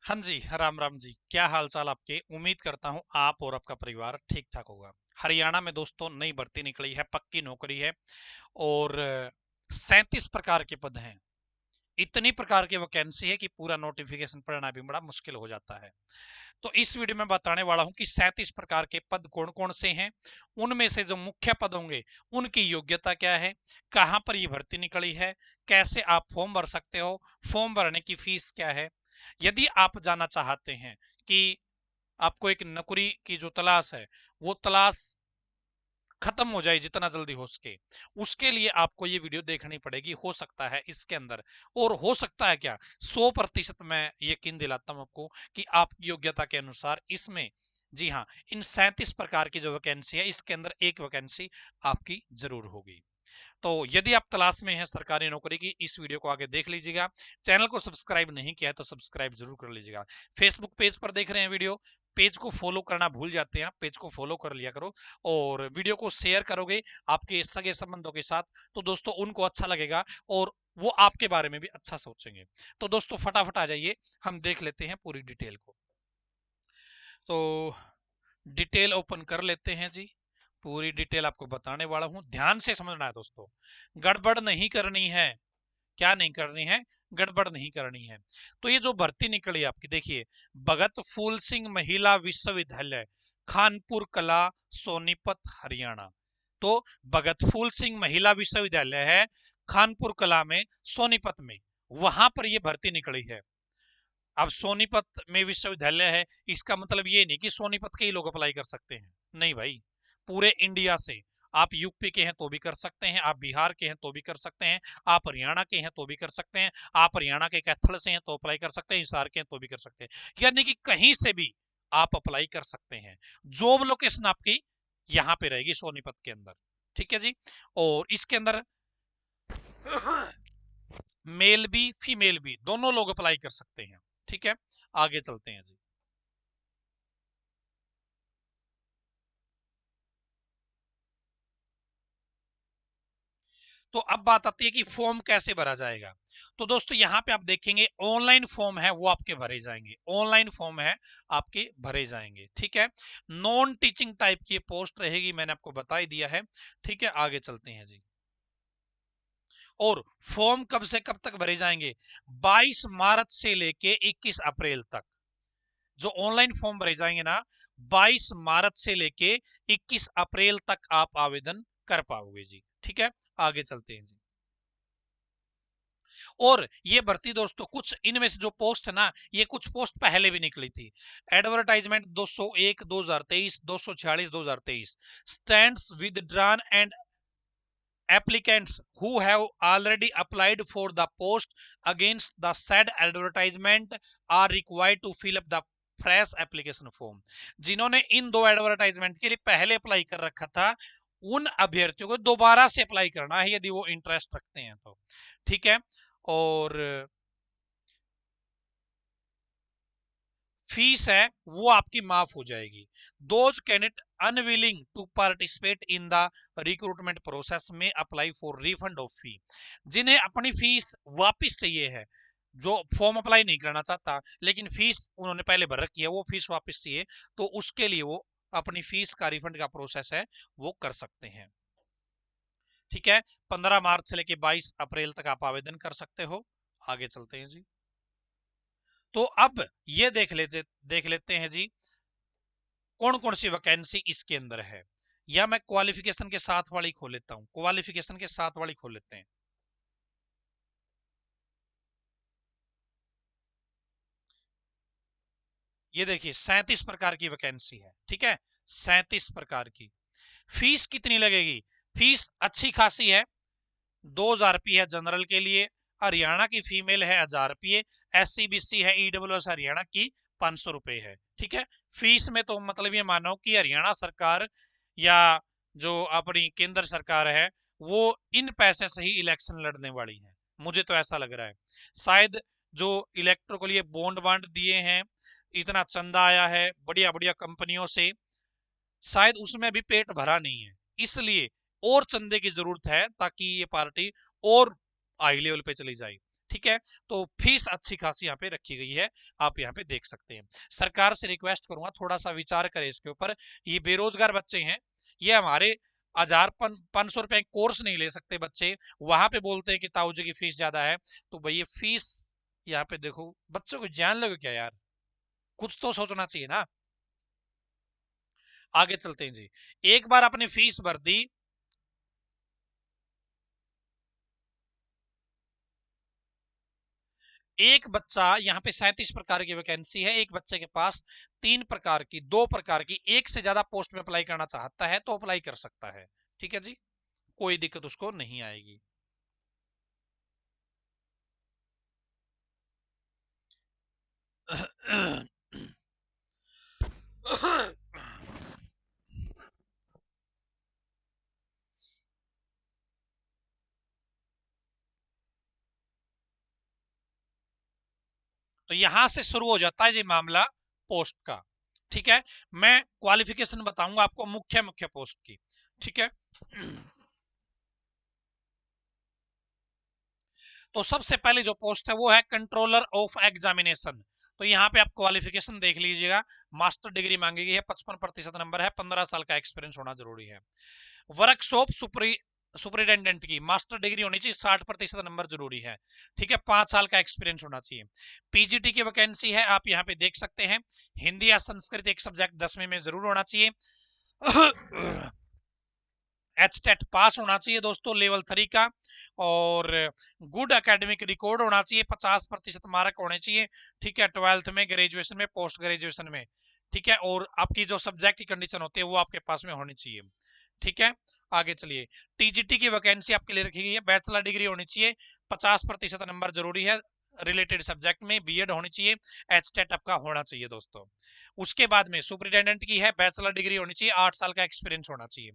हाँ जी, राम राम जी। क्या हाल चाल आपके? उम्मीद करता हूँ आप और आपका परिवार ठीक ठाक होगा। हरियाणा में दोस्तों नई भर्ती निकली है, पक्की नौकरी है और 37 प्रकार के पद हैं। इतनी प्रकार की वैकेंसी है कि पूरा नोटिफिकेशन पढ़ना भी बड़ा मुश्किल हो जाता है। तो इस वीडियो में बताने वाला हूं कि 37 प्रकार के पद कौन कौन से हैं, उनमें से जो मुख्य पद होंगे उनकी योग्यता क्या है, कहां पर ये भर्ती निकली है, कैसे आप फॉर्म भर सकते हो, फॉर्म भरने की फीस क्या है। यदि आप जानना चाहते हैं कि आपको एक नौकरी की जो तलाश है वो तलाश खत्म हो जाए जितना जल्दी हो सके, उसके लिए आपको ये वीडियो देखनी पड़ेगी। हो सकता है इसके अंदर, और हो सकता है क्या, 100% मैं यकीन दिलाता हूं आपको कि आपकी योग्यता के अनुसार इसमें, जी हाँ, इन 37 प्रकार की जो वैकेंसी है इसके अंदर एक वैकेंसी आपकी जरूर होगी। तो यदि आप तलाश में हैं सरकारी नौकरी की, इस वीडियो को आगे देख लीजिएगा। चैनल को सब्सक्राइब नहीं किया है तो सब्सक्राइब जरूर कर लीजिएगा। फेसबुक पेज पर देख रहे हैं वीडियो, पेज को फॉलो करना भूल जाते हैं, पेज को फॉलो कर लिया करो। और वीडियो को शेयर करोगे आपके सगे संबंधों के साथ, तो दोस्तों उनको अच्छा लगेगा और वो आपके बारे में भी अच्छा सोचेंगे। तो दोस्तों फटाफट आ जाइए, हम देख लेते हैं पूरी डिटेल को। तो डिटेल ओपन कर लेते हैं जी। पूरी डिटेल आपको बताने वाला हूं, ध्यान से समझना है दोस्तों। गड़बड़ नहीं करनी है। क्या नहीं करनी है? गड़बड़ नहीं करनी है। तो ये जो भर्ती निकली आपकी, देखिए, भगत फूल सिंह महिला विश्वविद्यालय, खानपुर कला, सोनीपत, हरियाणा। तो भगत फूल सिंह महिला विश्वविद्यालय है खानपुर कला में, सोनीपत में, वहां पर यह भर्ती निकली है। अब सोनीपत में विश्वविद्यालय है, इसका मतलब ये नहीं कि सोनीपत के ही लोग अप्लाई कर सकते हैं। नहीं भाई, पूरे इंडिया से। आप यूपी के हैं तो भी कर सकते हैं, आप बिहार के हैं तो भी कर सकते हैं, आप हरियाणा के हैं तो भी कर सकते हैं, आप हरियाणा के कैथल से हैं तो अप्लाई कर सकते हैं, हिसार के हैं तो भी कर सकते हैं। यानी कि कहीं से भी आप अप्लाई कर सकते हैं। जॉब लोकेशन आपकी यहां पे रहेगी, सोनीपत के अंदर। ठीक है जी। और इसके अंदर मेल भी फीमेल भी दोनों लोग अप्लाई कर सकते हैं। ठीक है, आगे चलते हैं जी। तो अब बात आती है कि फॉर्म कैसे भरा जाएगा। तो दोस्तों यहां पे आप देखेंगे ऑनलाइन फॉर्म है वो आपके भरे जाएंगे, ऑनलाइन फॉर्म है आपके भरे जाएंगे। ठीक है, नॉन टीचिंग टाइप की पोस्ट रहेगी, मैंने आपको बता ही दिया है। ठीक है, आगे चलते हैं जी। और फॉर्म कब से कब तक भरे जाएंगे? 22 मार्च से लेके 21 अप्रैल तक। जो ऑनलाइन फॉर्म भरे जाएंगे ना, 22 मार्च से लेके 21 अप्रैल तक आप आवेदन कर पाओगे जी। ठीक है, आगे चलते हैं जी। और ये भर्ती दोस्तों, कुछ इनमें से जो पोस्ट है ना, ये कुछ पोस्ट पहले भी निकली थी। Advertisement 201 2023, 246 2023, stands withdrawn and applicants who have already applied for the post against the said advertisement are required to fill up the fresh application form। जिन्होंने इन दो एडवर्टाइजमेंट के लिए पहले अप्लाई कर रखा था, उन अभ्यर्थियों को दोबारा से अप्लाई करना है यदि वो इंटरेस्ट रखते हैं तो। ठीक है, और फीस है वो आपकी माफ हो जाएगी। Those candidate unwilling to participate in the recruitment process में apply for refund of fee. जिन्हें अपनी फीस वापस चाहिए है, जो फॉर्म अप्लाई नहीं करना चाहता लेकिन फीस उन्होंने पहले भर रखी है, वो फीस वापस चाहिए, तो उसके लिए वो अपनी फीस का रिफंड का प्रोसेस है वो कर सकते हैं। ठीक है, 15 मार्च से लेके 22 अप्रैल तक आप आवेदन कर सकते हो। आगे चलते हैं जी। तो अब ये देख लेते हैं जी, कौन कौन सी वैकेंसी इसके अंदर है। या मैं क्वालिफिकेशन के साथ वाली खोल लेता हूं, क्वालिफिकेशन के साथ वाली खोल लेते हैं। ये देखिए 37 प्रकार की वैकेंसी है। ठीक है, 37 प्रकार की। फीस कितनी लगेगी? फीस अच्छी खासी है, 2000 रुपये है जनरल के लिए, हरियाणा की फीमेल है 1000 रुपये, SC BC है EWS हरियाणा की 500 रुपये है। ठीक है, फीस में तो मतलब ये मानो कि हरियाणा सरकार या जो अपनी केंद्र सरकार है वो इन पैसे से ही इलेक्शन लड़ने वाली है, मुझे तो ऐसा लग रहा है। शायद जो इलेक्टर को लिए बॉन्ड बांड दिए हैं, इतना चंदा आया है बढ़िया बढ़िया कंपनियों से, शायद उसमें भी पेट भरा नहीं है, इसलिए और चंदे की जरूरत है ताकि ये पार्टी और हाई लेवल पे चली जाए। ठीक है, तो फीस अच्छी खासी यहाँ पे रखी गई है, आप यहाँ पे देख सकते हैं। सरकार से रिक्वेस्ट करूंगा थोड़ा सा विचार करें इसके ऊपर। ये बेरोजगार बच्चे हैं, ये हमारे 1,500 रुपए कोर्स नहीं ले सकते बच्चे, वहां पे बोलते हैं कि ताऊ जी की फीस ज्यादा है। तो भाई ये फीस यहाँ पे देखो, बच्चों को जान लगे क्या यार, कुछ तो सोचना चाहिए ना। आगे चलते हैं जी। एक बार अपनी फीस भर दी, एक बच्चा यहाँ पे 37 प्रकार की वैकेंसी है, एक बच्चे के पास 3 प्रकार की, 2 प्रकार की, एक से ज्यादा पोस्ट में अप्लाई करना चाहता है तो अप्लाई कर सकता है। ठीक है जी, कोई दिक्कत उसको नहीं आएगी। तो यहां से शुरू हो जाता है जी मामला पोस्ट का। ठीक है, मैं क्वालिफिकेशन बताऊंगा आपको मुख्य मुख्य पोस्ट की। ठीक है, तो सबसे पहले जो पोस्ट है वो है कंट्रोलर ऑफ एग्जामिनेशन। तो यहाँ पे आप क्वालिफिकेशन देख लीजिएगा, मास्टर डिग्री मांगी गई है, 55% नंबर है, 15 साल का एक्सपीरियंस होना जरूरी है। वर्कशॉप सुपरिटेंडेंट की मास्टर डिग्री होनी चाहिए, 60% नंबर जरूरी है। ठीक है, 5 साल का एक्सपीरियंस होना चाहिए। पीजीटी की वैकेंसी है, आप यहाँ पे देख सकते हैं। हिंदी या संस्कृत एक सब्जेक्ट 10वीं में जरूर होना चाहिए। एचटेट पास होना चाहिए दोस्तों, लेवल 3 का। और गुड एकेडमिक रिकॉर्ड होना चाहिए, 50% मार्क होने चाहिए। ठीक है, 12th में, ग्रेजुएशन में, पोस्ट ग्रेजुएशन में। ठीक है, और आपकी जो सब्जेक्ट की कंडीशन होती है वो आपके पास में होनी चाहिए। ठीक है, आगे चलिए। टीजीटी की वैकेंसी आपके लिए रखी गई है, बैचलर डिग्री होनी चाहिए, 50% नंबर जरूरी है, रिलेटेड सब्जेक्ट में बीएड होनी चाहिए, एचटेट आपका होना चाहिए दोस्तों। उसके बाद में सुपरिटेंडेंट की है, बैचलर डिग्री होनी चाहिए, 8 साल का एक्सपीरियंस होना चाहिए।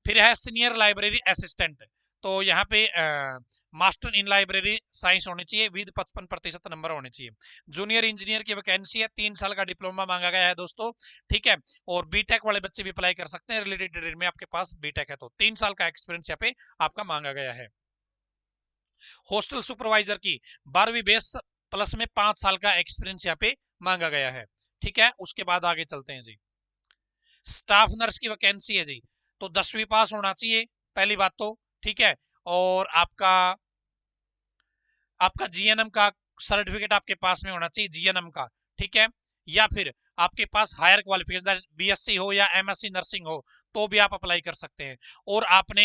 फिर है सीनियर लाइब्रेरी असिस्टेंट, तो यहाँ पे मास्टर इन लाइब्रेरी साइंस होनी चाहिए, विद 55% नंबर होने चाहिए। जूनियर इंजीनियर की वैकेंसी है, 3 साल का डिप्लोमा मांगा गया है दोस्तों। ठीक है, और बीटेक वाले बच्चे भी अप्लाई कर सकते हैं, रिलेटेड ट्रेड में आपके पास बीटेक है तो 3 साल का एक्सपीरियंस यहाँ पे आपका मांगा गया है। हॉस्टल सुपरवाइजर की 12वीं बेस प्लस में 5 साल का एक्सपीरियंस यहाँ पे मांगा गया है। ठीक है, उसके बाद आगे चलते हैं जी। स्टाफ नर्स की वैकेंसी है जी, तो 10वीं पास होना चाहिए, पहली बात तो। ठीक है, और आपका आपका जीएनएम का सर्टिफिकेट आपके पास में होना चाहिए, जीएनएम का। ठीक है, या फिर आपके पास हायर क्वालिफिकेशन बीएससी हो या एमएससी नर्सिंग हो तो भी आप अप्लाई कर सकते हैं। और आपने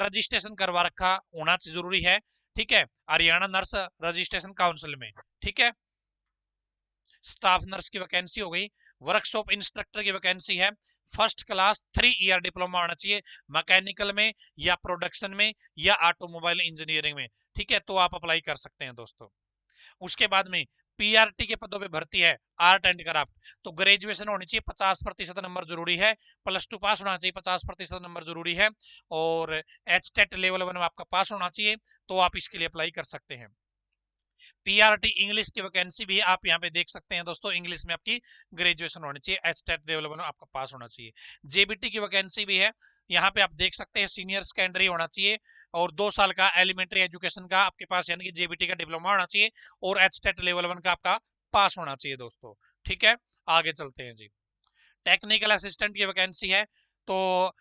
रजिस्ट्रेशन करवा रखा होना जरूरी है। ठीक है, हरियाणा नर्स रजिस्ट्रेशन काउंसिल में। ठीक है, स्टाफ नर्स की वैकेंसी हो गई। वर्कशॉप इंस्ट्रक्टर की वैकेंसी है, फर्स्ट क्लास 3 ईयर डिप्लोमा होना चाहिए, मैकेनिकल में या प्रोडक्शन में या ऑटोमोबाइल इंजीनियरिंग में। ठीक है, तो आप अप्लाई कर सकते हैं दोस्तों। उसके बाद में पीआरटी के पदों पे भर्ती है, आर्ट एंड क्राफ्ट, तो ग्रेजुएशन होनी चाहिए, 50% नंबर जरूरी है, +2 पास होना चाहिए, 50% नंबर जरूरी है, और एचटेट लेवल 1 में आपका पास होना चाहिए, तो आप इसके लिए अप्लाई कर सकते हैं। पीआरटी इंग्लिश की वैकेंसी भी आप यहाँ पे देख सकते हैं दोस्तों, इंग्लिश में आपकी ग्रेजुएशन होनी चाहिए, एचटेट लेवल 1 आपका पास होना चाहिए। जेबीटी की वैकेंसी भी है, यहाँ पे आप देख सकते हैं, सीनियर सेकेंडरी होना चाहिए, और 2 साल का एलिमेंट्री एजुकेशन का आपके पास यानी कि जेबीटी का डिप्लोमा होना चाहिए, और एचटेट लेवल 1 का आपका पास होना चाहिए दोस्तों। ठीक है, आगे चलते हैं जी। टेक्निकल असिस्टेंट की वैकेंसी है, तो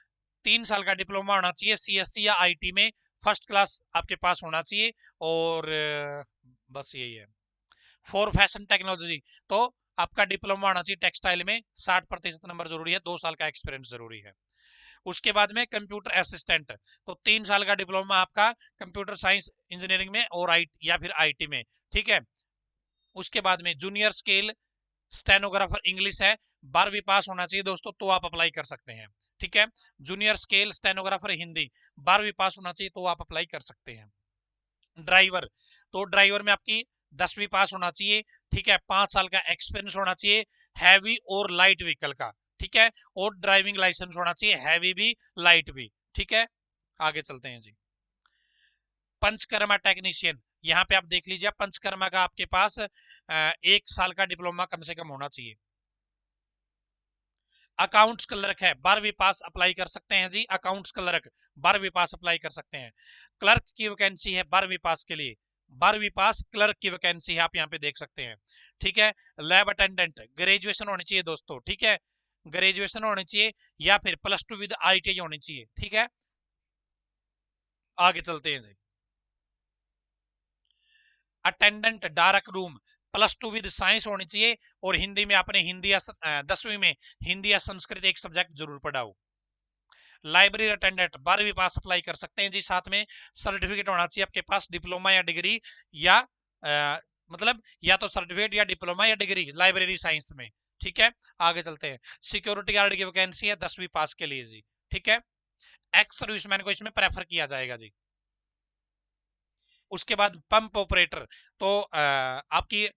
3 साल का डिप्लोमा होना चाहिए, सीएससी या आईटी में, फर्स्ट क्लास आपके पास होना चाहिए, और बस यही है। फॉर फैशन टेक्नोलॉजी, तो आपका डिप्लोमा होना चाहिए टेक्सटाइल में, 60% नंबर जरूरी है, 2 साल का एक्सपीरियंस जरूरी है। उसके बाद में कंप्यूटर असिस्टेंट, तो 3 साल का डिप्लोमा आपका कंप्यूटर साइंस इंजीनियरिंग में और आई या फिर आईटी में। ठीक है, उसके बाद में जूनियर स्केल स्टेनोग्राफर इंग्लिश है, 12वीं पास होना चाहिए दोस्तों, तो आप अप्लाई कर सकते हैं। ठीक है, जूनियर स्केल स्टेनोग्राफर हिंदी, 12वीं पास होना चाहिए, तो आप अप्लाई कर सकते हैं। ड्राइवर, तो ड्राइवर में आपकी 10वीं पास होना चाहिए। ठीक है, 5 साल का एक्सपीरियंस होना चाहिए, हैवी और लाइट व्हीकल का। ठीक है, और ड्राइविंग लाइसेंस होना चाहिए, हैवी भी लाइट भी। ठीक है, आगे चलते हैं जी। पंचकर्मा टेक्नीशियन, यहाँ पे आप देख लीजिए, पंचकर्मा का आपके पास 1 साल का डिप्लोमा कम से कम होना चाहिए। अकाउंट्स क्लर्क है, 12वीं पास अप्लाई कर सकते हैं जी, अकाउंट्स क्लर्क 12वीं पास अप्लाई कर सकते हैं। क्लर्क की वैकेंसी है 12वीं पास के लिए, 12वीं पास क्लर्क की वैकेंसी है, आप यहाँ पे देख सकते हैं। ठीक है, लैब अटेंडेंट ग्रेजुएशन होनी चाहिए दोस्तों। ठीक है, ग्रेजुएशन होनी चाहिए या फिर +2 विद ITI होनी चाहिए। ठीक है, आगे चलते हैं जी। Attendant dark room +2 with science होनी चाहिए, और हिंदी में आपने हिंदी या 10वीं में हिंदी या संस्कृत एक सब्जेक्ट जरूर पढ़ा हो। लाइब्रेरी अटेंडेंट 12वीं पास अप्लाई कर सकते हैं जी। साथ में सर्टिफिकेट होना चाहिए आपके पास, डिप्लोमा या डिग्री, या मतलब या तो सर्टिफिकेट या डिप्लोमा या डिग्री लाइब्रेरी साइंस में। ठीक है, आगे चलते हैं। सिक्योरिटी गार्ड की वैकेंसी है 10वीं पास के लिए जी। ठीक है, एक्स सर्विसमैन को इसमें प्रेफर किया जाएगा जी। उसके बाद पंप ऑपरेटर, तो आपकी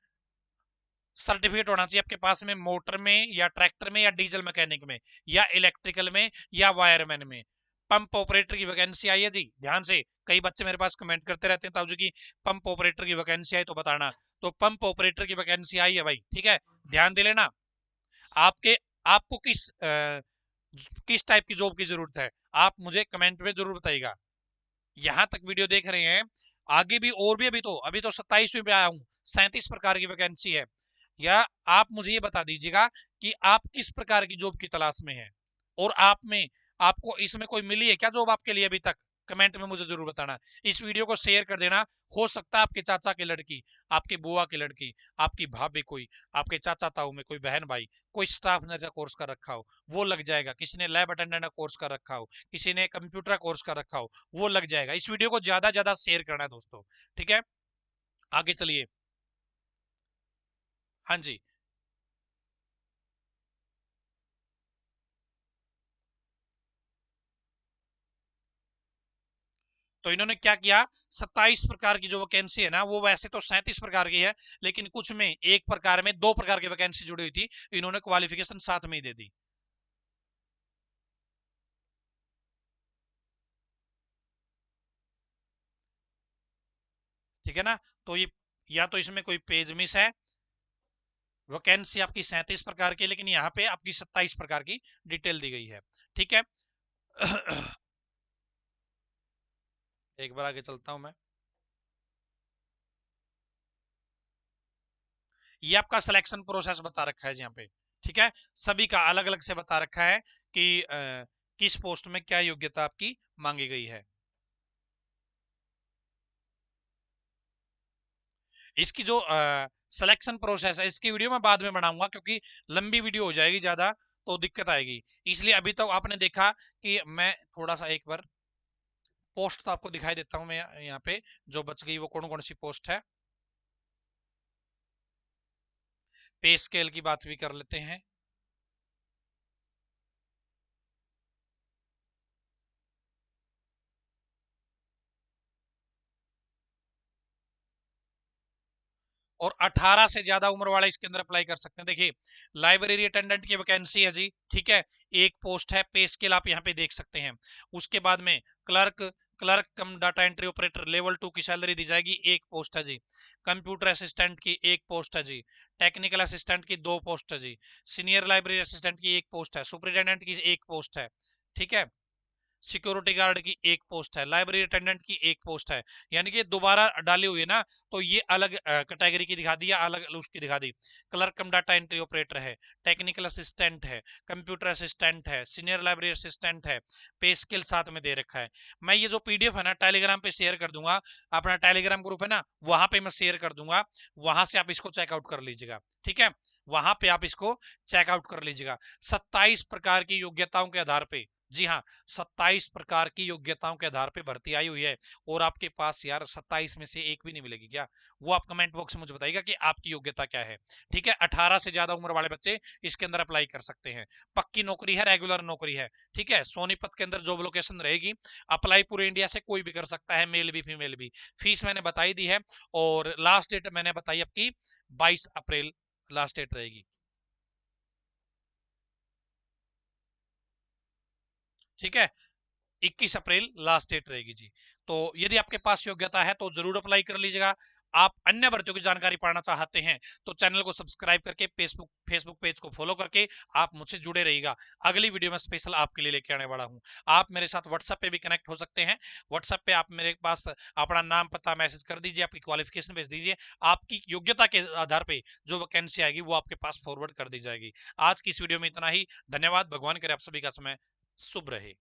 सर्टिफिकेट होना चाहिए आपके पास में मोटर में या ट्रैक्टर में या डीजल मैकेनिक में या इलेक्ट्रिकल में या वायरमैन में। पंप ऑपरेटर की वैकेंसी आई है जी, ध्यान से। कई बच्चे मेरे पास कमेंट करते रहते हैं ताऊ जी की पंप ऑपरेटर की वैकेंसी आई तो बताना। तो पंप ऑपरेटर की वैकेंसी आई है भाई। ठीक है, ध्यान दे लेना। आपके आपको किस टाइप की जॉब की जरूरत है, आप मुझे कमेंट में जरूर बताइएगा। यहां तक वीडियो देख रहे हैं, आगे भी और भी, अभी तो 27वीं पे आया हूं। 37 प्रकार की वैकेंसी है। या आप मुझे ये बता दीजिएगा कि आप किस प्रकार की जॉब की तलाश में है, और आपको इसमें कोई मिली है क्या जॉब आपके लिए अभी तक। कमेंट में मुझे जरूर बताना। इस वीडियो को शेयर कर देना। हो सकता है आपके चाचा की लड़की, आपकी बुआ की लड़की, आपकी भाभी, कोई आपके चाचा ताऊ में कोई बहन भाई कोई स्टाफ नर्स का कोर्स कर रखा हो, वो लग जाएगा। किसी ने लैब अटेंडेंट का कोर्स कर रखा हो, किसी ने कंप्यूटर कोर्स कर रखा हो, वो लग जाएगा। इस वीडियो को ज्यादा ज्यादा शेयर करना है दोस्तों। ठीक है, आगे चलिए। हाँ जी, तो इन्होंने क्या किया, 27 प्रकार की जो वैकेंसी है ना, वो वैसे तो 37 प्रकार की है, लेकिन कुछ में एक प्रकार में 2 प्रकार की वैकेंसी जुड़ी हुई थी, इन्होंने क्वालिफिकेशन साथ में ही दे दी। ठीक है ना, तो ये या तो इसमें कोई पेज मिस है। वैकेंसी आपकी 37 प्रकार की, लेकिन यहाँ पे आपकी 27 प्रकार की डिटेल दी गई है। ठीक है, एक बार आगे चलता हूं मैं। ये आपका सिलेक्शन प्रोसेस बता रखा है यहाँ पे। ठीक है, सभी का अलग अलग से बता रखा है कि किस पोस्ट में क्या योग्यता आपकी मांगी गई है। इसकी जो सिलेक्शन प्रोसेस है, इसकी वीडियो मैं बाद में बनाऊंगा, क्योंकि लंबी वीडियो हो जाएगी ज्यादा, तो दिक्कत आएगी। इसलिए अभी तो आपने देखा कि मैं थोड़ा सा एक बार पोस्ट तो आपको दिखाई देता हूं मैं यहाँ पे, जो बच गई वो कौन कौन सी पोस्ट है। पे स्केल की बात भी कर लेते हैं। और 18 से ज्यादा उम्र वाले इसके अंदर अप्लाई कर सकते हैं। देखिए, लाइब्रेरी अटेंडेंट की वैकेंसी है जी। ठीक है, एक पोस्ट है, पे स्केल आप यहाँ पे देख सकते हैं। उसके बाद में clerk clerk cum data entry operator level 2 की सैलरी दी जाएगी, एक पोस्ट है जी। कंप्यूटर असिस्टेंट की एक पोस्ट है जी। टेक्निकल असिस्टेंट की 2 पोस्ट है जी। सीनियर लाइब्रेरी असिस्टेंट की एक पोस्ट है। सुपरिटेंडेंट की एक पोस्ट है। ठीक है, सिक्योरिटी गार्ड की एक पोस्ट है। लाइब्रेरी अटेंडेंट की एक पोस्ट है। यानी कि दोबारा डाली हुई है ना, तो ये अलग कैटेगरी की दिखा दी या अलग उसकी दिखा दी। Clerk cum data entry operator है, टेक्निकल असिस्टेंट है, कंप्यूटर असिस्टेंट है, सीनियर लाइब्रेरी असिस्टेंट है। पे स्किल साथ में दे रखा है। मैं ये जो पीडीएफ है ना टेलीग्राम पे शेयर कर दूंगा। अपना टेलीग्राम ग्रुप है ना, वहां पे मैं शेयर कर दूंगा। वहां से आप इसको चेकआउट कर लीजिएगा। ठीक है, वहां पे आप इसको चेकआउट कर लीजिएगा। 27 प्रकार की योग्यताओं के आधार पे, जी हाँ, 27 प्रकार की योग्यताओं के आधार पे भर्ती आई हुई है। और आपके पास यार 27 में से एक भी नहीं मिलेगी क्या, वो आप कमेंट बॉक्स में मुझे बताइएगा कि आपकी योग्यता क्या है। ठीक है, 18 से ज्यादा उम्र वाले बच्चे इसके अंदर अप्लाई कर सकते हैं। पक्की नौकरी है, रेगुलर नौकरी है। ठीक है, सोनीपत के अंदर जॉब लोकेशन रहेगी। अप्लाई पूरे इंडिया से कोई भी कर सकता है, मेल भी फीमेल भी। फीस मैंने बताई दी है, और लास्ट डेट मैंने बताई आपकी 22 अप्रैल लास्ट डेट रहेगी। ठीक है, 21 अप्रैल लास्ट डेट रहेगी जी। तो यदि आपके पास योग्यता है तो जरूर अप्लाई कर लीजिएगा। आप अन्य भर्तियों की जानकारी पाना चाहते हैं तो चैनल को सब्सक्राइब करके फेसबुक पेज को फॉलो करके आप मुझसे जुड़े रहिएगा। अगली वीडियो में स्पेशल आपके लिए लेके आने वाला हूं। आप मेरे साथ व्हाट्सएप पे भी कनेक्ट हो सकते हैं। व्हाट्सएप पे आप मेरे पास अपना नाम पता मैसेज कर दीजिए, आपकी क्वालिफिकेशन भेज दीजिए, आपकी योग्यता के आधार पर जो वैकेंसी आएगी वो आपके पास फॉरवर्ड कर दी जाएगी। आज की इस वीडियो में इतना ही। धन्यवाद। भगवान करे आप सभी का समय शुभ रहे।